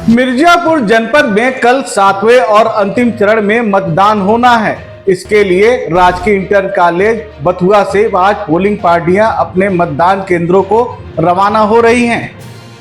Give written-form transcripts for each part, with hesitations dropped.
मिर्जापुर जनपद में कल 7वें और अंतिम चरण में मतदान होना है। इसके लिए राजकीय इंटर कॉलेज बथुआ से आज पोलिंग पार्टियां अपने मतदान केंद्रों को रवाना हो रही हैं।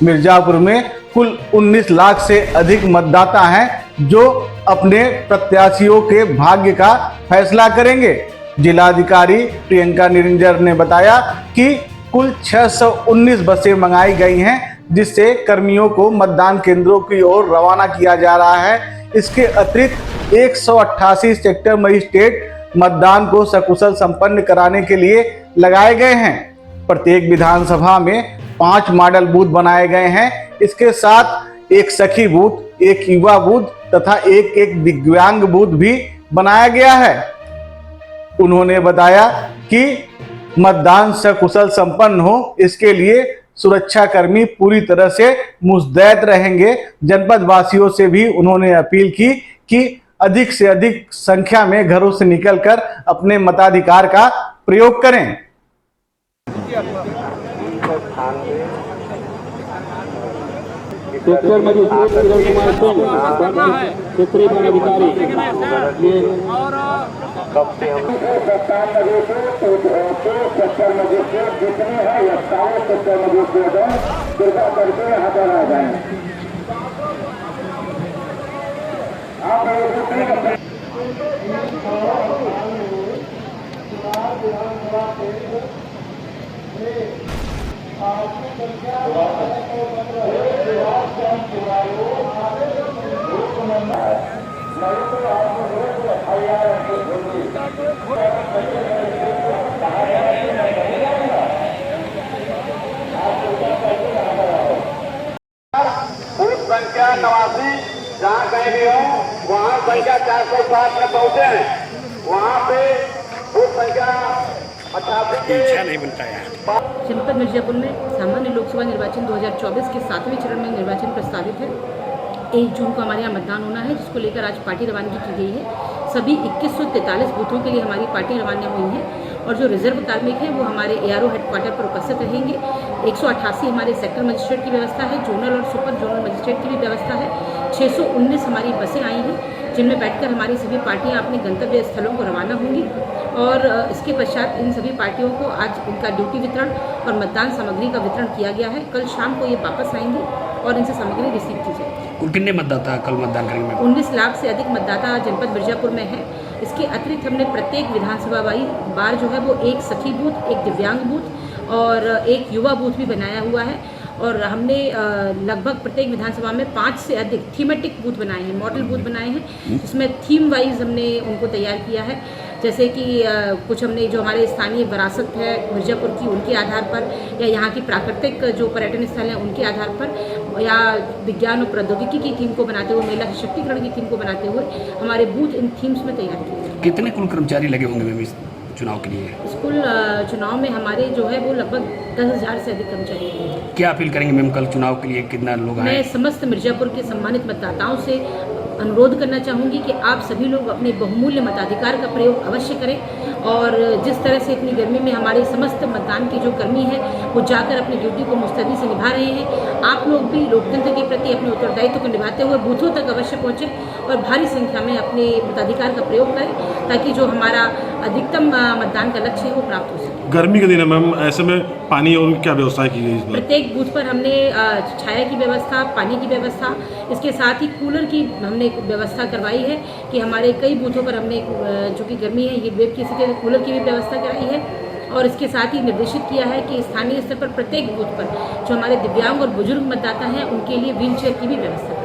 मिर्जापुर में कुल 19 लाख से अधिक मतदाता हैं जो अपने प्रत्याशियों के भाग्य का फैसला करेंगे। जिलाधिकारी प्रियंका निरंजन ने बताया कि कुल 619 बसें मंगाई गई हैं, जिससे कर्मियों को मतदान केंद्रों की ओर रवाना किया जा रहा है। इसके अतिरिक्त 188 सेक्टर मजिस्ट्रेट मतदान को सकुशल संपन्न कराने के लिए लगाए गए हैं। प्रत्येक विधानसभा में 5 मॉडल बूथ बनाए गए हैं। इसके साथ एक सखी बूथ, एक युवा बूथ तथा एक दिव्यांग बूथ भी बनाया गया है। उन्होंने बताया कि मतदान सकुशल संपन्न हो, इसके लिए सुरक्षा कर्मी पूरी तरह से मुस्तैद रहेंगे। जनपद वासियों से भी उन्होंने अपील की कि अधिक से अधिक संख्या में घरों से निकलकर अपने मताधिकार का प्रयोग करें। सेक्टर मजिस्ट्रेट क्षेत्रीय पदाधिकारी सेक्टर मजिस्ट्रेट जितने हैं या सारे सेक्टर मजिस्ट्रेट हैं, कृपया करके यहाँ पर आ जाए। बूथ संख्या 89 जहाँ कहीं भी हो वहाँ संख्या 407 में पहुँचे हैं। वहाँ पे बूथ संख्या 88 के नहीं बनता है। जनपद मिर्जापुर में सामान्य लोकसभा निर्वाचन 2024 के 7वें चरण में निर्वाचन प्रस्तावित है। 1 जून को हमारे यहाँ मतदान होना है, जिसको लेकर आज पार्टी रवानगी की गई है। सभी 2143 बूथों के लिए हमारी पार्टी रवाना हुई है और जो रिजर्व कार्मिक हैं वो हमारे ARO हेडक्वार्टर पर उपस्थित रहेंगे। 188 हमारे सेक्टर मजिस्ट्रेट की व्यवस्था है, जोनल और सुपर जोनल मजिस्ट्रेट की भी व्यवस्था है। 619 हमारी बसें आई हैं, जिनमें बैठकर हमारी सभी पार्टियां अपने गंतव्य स्थलों को रवाना होंगी और इसके पश्चात इन सभी पार्टियों को आज इनका ड्यूटी वितरण और मतदान सामग्री का वितरण किया गया है। कल शाम को ये वापस आएंगे और इनसे सामग्री रिसीव की जाएगी। कुल कितने मतदाता कल मतदान करेंगे? 19 लाख से अधिक मतदाता जनपद मिर्जापुर में है। इसके अतिरिक्त हमने प्रत्येक विधानसभा बार जो है वो एक सखी बूथ, एक दिव्यांग बूथ और एक युवा बूथ भी बनाया हुआ है और हमने लगभग प्रत्येक विधानसभा में 5 से अधिक थीमेटिक बूथ बनाए हैं, मॉडल बूथ बनाए हैं, जिसमें थीम वाइज हमने उनको तैयार किया है। जैसे कि कुछ हमने जो हमारे स्थानीय विरासत है मिर्जापुर की, उनके आधार पर या यहाँ की प्राकृतिक जो पर्यटन स्थल हैं उनके आधार पर या विज्ञान और प्रौद्योगिकी की थीम को बनाते हुए, महिला सशक्तिकरण की थीम को बनाते हुए हमारे बूथ इन थीम्स में तैयार किए हैं। कितने कुल कर्मचारी लगे होंगे मैम इस चुनाव के लिए? स्कूल चुनाव में हमारे जो है वो लगभग 10,000 से अधिक कर्मचारी हैं। क्या अपील करेंगे मैम कल चुनाव के लिए कितना लोग आए? मैं समस्त मिर्जापुर के सम्मानित मतदाताओं से अनुरोध करना चाहूँगी कि आप सभी लोग अपने बहुमूल्य मताधिकार का प्रयोग अवश्य करें और जिस तरह से इतनी गर्मी में हमारे समस्त मतदान के जो कर्मी हैं वो जाकर अपनी ड्यूटी को मुस्तैदी से निभा रहे हैं, आप लोग भी लोकतंत्र के प्रति अपने उत्तरदायित्व को निभाते हुए बूथों तक अवश्य पहुँचें और भारी संख्या में अपने मताधिकार का प्रयोग करें ताकि जो हमारा अधिकतम मतदान का लक्ष्य है वो प्राप्त हो सके। गर्मी के दिन है मैम, ऐसे में पानी और क्या व्यवस्था की गई इस बार? प्रत्येक बूथ पर हमने छाया की व्यवस्था, पानी की व्यवस्था, इसके साथ ही कूलर की हमने व्यवस्था करवाई है कि हमारे कई बूथों पर हमने जो कि गर्मी है ये वेब की स्थिति में कूलर की भी व्यवस्था कराई है और इसके साथ ही निर्देशित किया है कि स्थानीय स्तर पर प्रत्येक बूथ पर जो हमारे दिव्यांग और बुजुर्ग मतदाता हैं उनके लिए व्हील चेयर की भी व्यवस्था